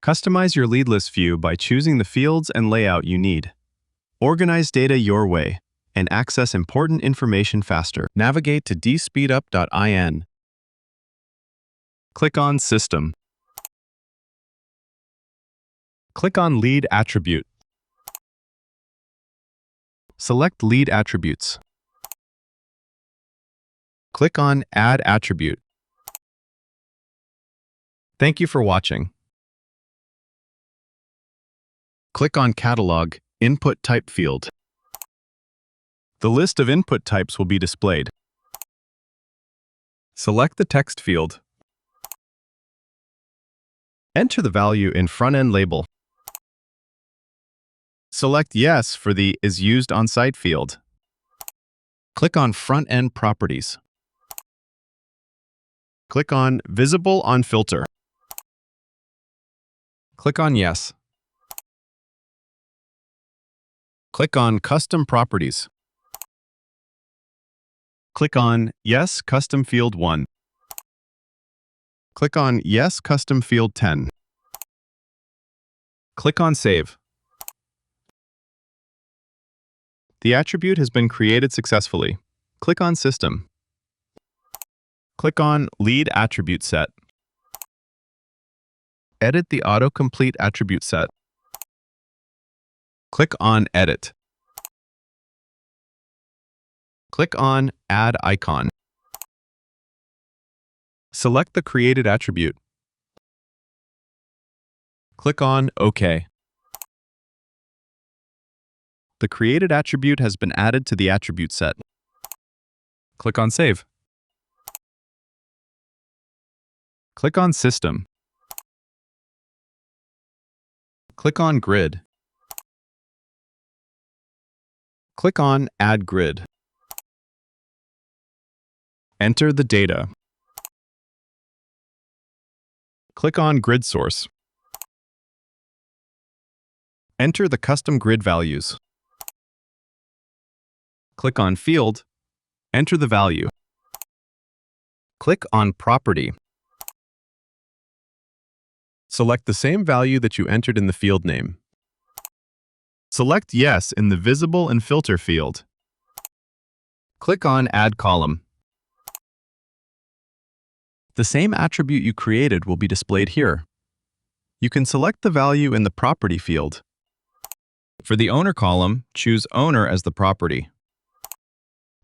Customize your lead list view by choosing the fields and layout you need. Organize data your way and access important information faster. Navigate to dspeedup.in. Click on System. Click on Lead Attribute. Select Lead Attributes. Click on Add Attribute. Thank you for watching. Click on Catalog, Input Type field. The list of input types will be displayed. Select the text field. Enter the value in front-end label. Select Yes for the Is Used On-Site field. Click on Front-End Properties. Click on Visible on Filter. Click on Yes. Click on Custom Properties. Click on Yes Custom Field 1. Click on Yes Custom Field 10. Click on Save. The attribute has been created successfully. Click on System. Click on Lead Attribute Set. Edit the autocomplete attribute set. Click on Edit. Click on Add Icon. Select the created attribute. Click on OK. The created attribute has been added to the attribute set. Click on Save. Click on System. Click on Grid. Click on Add Grid. Enter the data. Click on Grid Source. Enter the custom grid values. Click on Field. Enter the value. Click on Property. Select the same value that you entered in the field name. Select Yes in the Visible and Filter field. Click on Add Column. The same attribute you created will be displayed here. You can select the value in the Property field. For the Owner column, choose Owner as the property.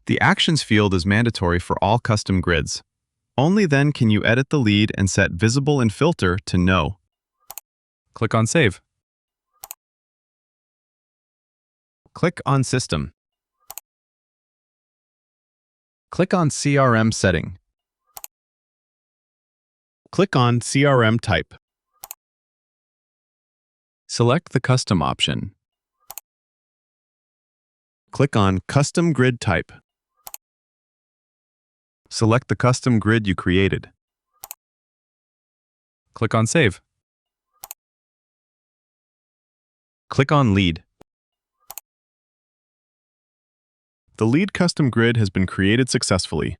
The Actions field is mandatory for all custom grids. Only then can you edit the lead and set Visible and Filter to No. Click on Save. Click on System. Click on CRM Setting. Click on CRM Type. Select the Custom option. Click on Custom Grid Type. Select the custom grid you created. Click on Save. Click on Lead. The lead custom grid has been created successfully.